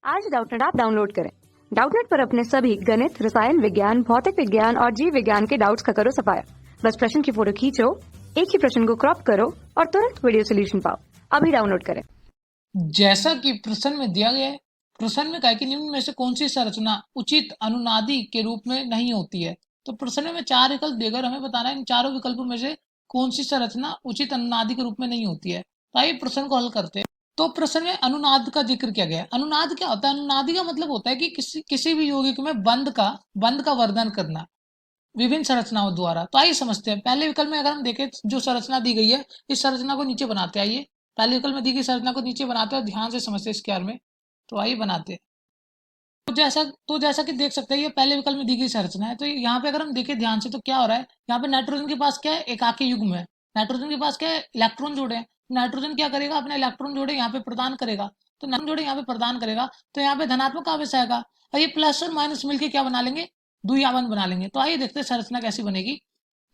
आज Doubtnut app download करें। Doubtnut पर अपने सभी गणित, रसायन विज्ञान, भौतिक विज्ञान और जीव विज्ञान के डाउट्स का करो सफाया। बस प्रश्न की फोटो खींचो, एक ही प्रश्न को क्रॉप करो और तुरंत वीडियो सोल्यूशन पाओ। अभी डाउनलोड करें। जैसा कि प्रश्न में दिया गया है, प्रश्न में कहा कि निम्न में से कौन सी संरचना उचित अनुनादी के रूप में नहीं होती है। तो प्रश्न में 4 विकल्प देकर हमें बताना है इन चारों विकल्पों में से कौन सी संरचना उचित अनुनादी के रूप में नहीं होती है। तो आइए प्रश्न को हल करते हैं। तो प्रश्न में अनुनाद का जिक्र किया गया है। अनुनाद क्या होता है? अनुनादी का मतलब होता है कि किसी भी यौगिक में बंध का वर्णन करना विभिन्न संरचनाओं द्वारा। तो आइए समझते हैं। पहले विकल्प में अगर हम देखें जो संरचना दी गई है, इस संरचना को नीचे बनाते हैं। आइए पहले विकल्प में दी गई संरचना को नीचे बनाते हैं और ध्यान से समझते हैं इसके बारे में। तो आइए बनाते हैं। तो जैसा कि देख सकते हैं ये पहले विकल्प में दी गई संरचना है। तो यहाँ पे अगर हम देखें ध्यान से तो क्या हो रहा है, यहाँ पे नाइट्रोजन के पास क्या है, एकाकी युग्म है। नाइट्रोजन के पास क्या है, इलेक्ट्रॉन जोड़े हैं। नाइट्रोजन क्या करेगा, अपने इलेक्ट्रॉन जोड़े यहाँ पे प्रदान करेगा। तो नाइट्रोजन जोड़े यहाँ पे प्रदान करेगा तो यहाँ पे धनात्मक आवेश आएगा और ये प्लस और माइनस मिलकर क्या बना लेंगे, द्विआवन बना लेंगे। तो आइए देखते हैं संरचना कैसी बनेगी।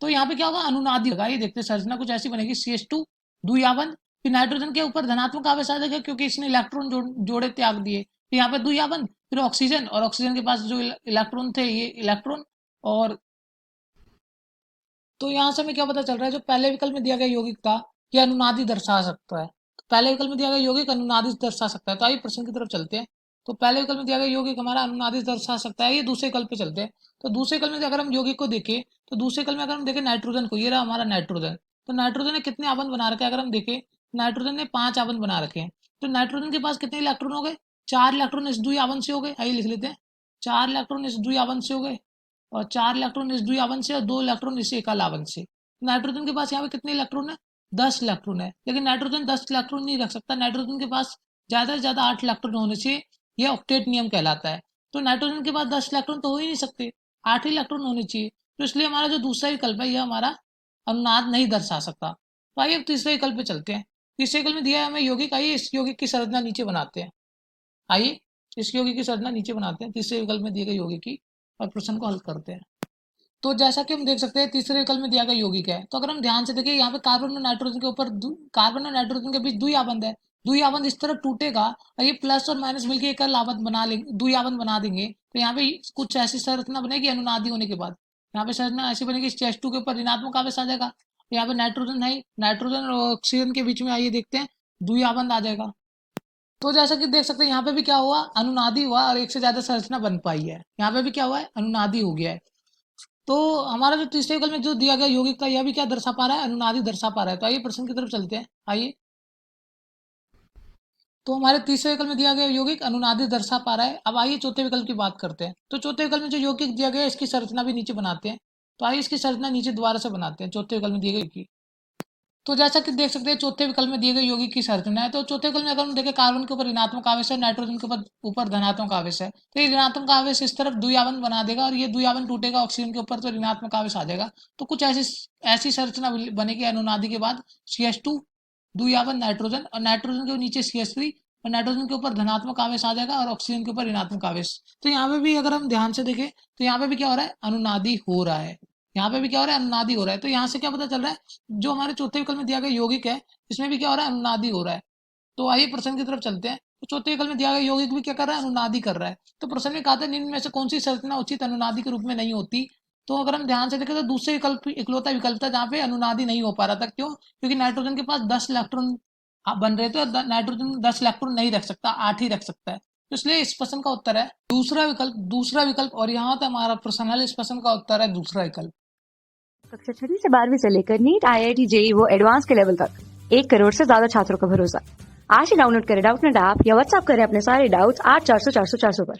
तो यहाँ पे क्या होगा, अनुनादी होगा। ये देखते हैं संरचना कुछ ऐसी बनेगी, CH2 द्विआवन। फिर नाइट्रोजन के ऊपर धनात्मक आवेश आ जाएगा क्योंकि इसने इलेक्ट्रॉन जोड़े त्याग दिए। फिर यहाँ पे द्विआवन, फिर ऑक्सीजन, और ऑक्सीजन के पास जो इलेक्ट्रॉन थे ये इलेक्ट्रॉन। और तो यहाँ से हमें क्या पता चल रहा है, जो पहले विकल्प में दिया गया यौगिक था ये अनुनादी दर्शा सकता है। तो पहले विकल्प में दिया गया यौगिक अनुनादी दर्शा सकता है। तो आइए प्रश्न की तरफ चलते हैं। तो पहले विकल्प में दिया गया यौगिक हमारा अनुनादी दर्शा सकता है। ये दूसरे विकल्प पे चलते हैं। तो दूसरे विकल्प में अगर हम यौगिक को देखें, तो दूसरे विकल्प में अगर हम देखें नाइट्रोजन को, ये रहा हमारा नाइट्रोजन। तो नाइट्रोजन ने कितने आबंध बना रखे हैं, अगर हम देखें नाइट्रोजन ने 5 आबंध बना रखे हैं। तो नाइट्रोजन के पास कितने इलेक्ट्रॉन हो गए, 4 इलेक्ट्रॉन इस द्वि आबंध से हो गए। आइए लिख लेते हैं, 4 इलेक्ट्रॉन इस द्वि आबंध से हो गए और 4 इलेक्ट्रॉन इस द्वि आबंध से और 2 इलेक्ट्रॉन इस एकल आबंध से। नाइट्रोजन के पास यहाँ पे कितने इलेक्ट्रॉन है, 10 इलेक्ट्रॉन है। लेकिन नाइट्रोजन 10 इलेक्ट्रॉन नहीं रख सकता। नाइट्रोजन के पास ज्यादा से ज्यादा 8 इलेक्ट्रॉन होने चाहिए, यह ऑक्टेट नियम कहलाता है। तो नाइट्रोजन के पास 10 इलेक्ट्रॉन तो हो ही नहीं सकते, 8 ही इलेक्ट्रॉन होने चाहिए। तो इसलिए हमारा जो दूसरा विकल्प है यह हमारा अनुनाद नहीं दर्शा सकता। तो आइए अब तीसरे विकल्प पे चलते हैं। तीसरे विकल्प में दिया है हमें यौगिक। आइए इस यौगिक की संरचना नीचे बनाते हैं। आइए इस यौगिक की संरचना नीचे बनाते हैं, तीसरे विकल्प में दिए गए यौगिक की, और प्रश्न को हल करते हैं। तो जैसा कि हम देख सकते हैं तीसरे विकल्प में दिया गया यौगिक है। तो अगर हम ध्यान से देखें यहाँ पे कार्बन और नाइट्रोजन के ऊपर कार्बन और नाइट्रोजन के बीच द्विआबंध है। द्विआबंध इस तरह टूटेगा और ये प्लस और माइनस मिलकर एक आबंध बना लेंगे, द्विआबंध बना देंगे। तो यहाँ पे कुछ ऐसी संरचना बनेगी अनुनादी होने के बाद। यहाँ पे संरचना ऐसी बनेगी, CH2 के ऊपर ऋणात्मक आवेश आ जाएगा। यहाँ पे नाइट्रोजन है, नाइट्रोजन और ऑक्सीजन के बीच में आइए देखते हैं द्विआबंध आ जाएगा। तो जैसा कि देख सकते हैं यहाँ पे भी क्या हुआ, अनुनादी हुआ और एक से ज्यादा संरचना बन पाई है। यहाँ पे भी क्या हुआ है, अनुनादी हो गया है। तो हमारा जो तीसरे विकल्प में जो दिया गया यौगिक था यह भी क्या दर्शा पा रहा है, अनुनादी दर्शा पा रहा है। तो आइए प्रश्न की तरफ चलते हैं। आइए तो हमारे तीसरे विकल्प में दिया गया यौगिक अनुनादी दर्शा पा रहा है। अब आइए चौथे विकल्प की बात करते हैं। तो चौथे विकल्प में जो यौगिक दिया गया है इसकी संरचना भी नीचे बनाते हैं। तो आइए इसकी संरचना नीचे दोबारा से बनाते हैं चौथे विकल्प में दिए गए की। तो जैसा कि देख सकते हैं चौथे विकल्प में दिए गए यौगिक की संरचना है। तो चौथे विकल्प में अगर हम देखें कार्बन के ऊपर ऋणात्मक आवेश है, नाइट्रोजन के ऊपर धनात्मक आवेश है। तो ये ऋणात्मक आवेश इस तरफ द्विआबंध बना देगा और ये द्विआबंध टूटेगा ऑक्सीजन के ऊपर तो ऋणात्मक आवेश आ जाएगा। तो कुछ ऐसी संरचना बनेगी अनुनादी के बाद, CH2 द्विआबंध नाइट्रोजन और नाइट्रोजन के नीचे CH3 और नाइट्रोजन के ऊपर धनात्मक आवेश आ जाएगा और ऑक्सीजन के ऊपर ऋणात्मक आवेश। तो यहाँ पे भी अगर हम ध्यान से देखें तो यहाँ पे भी क्या हो रहा है, अनुनादी हो रहा है। यहाँ पे भी क्या हो रहा है, अनुनादी हो रहा है। तो यहाँ से क्या पता चल रहा है, जो हमारे चौथे विकल्प में दिया गया यौगिक है इसमें भी क्या हो रहा है, अनुनादी हो रहा है। तो आइए प्रश्न की तरफ चलते हैं। तो चौथे विकल्प में दिया गया यौगिक भी क्या कर रहा है, अनुनादी कर रहा है। तो प्रश्न में कहा था निम्न में से कौन सी संरचना उचित अनुनादी के रूप में नहीं होती। तो अगर हम ध्यान से देखें तो दूसरे विकल्प इकलौता विकल्प था जहाँ पे अनुनादी नहीं हो पा रहा था। क्यों, क्योंकि नाइट्रोजन के पास 10 इलेक्ट्रॉन बन रहे थे और नाइट्रोजन 10 इलेक्ट्रॉन नहीं रख सकता, 8 ही रख सकता है। तो इसलिए इस प्रश्न का उत्तर है दूसरा विकल्प। और यहाँ था हमारा प्रश्न है, इस प्रश्न का उत्तर है दूसरा विकल्प। कक्षा 6 से 12वीं से लेकर नीट, IIT, JEE वो एडवांस के लेवल तक 1 करोड़ से ज्यादा छात्रों का भरोसा। आज ही डाउनलोड करें डाउटनेट ऐप या व्हाट्सएप करें अपने सारे डाउट्स 8400 400 400 पर।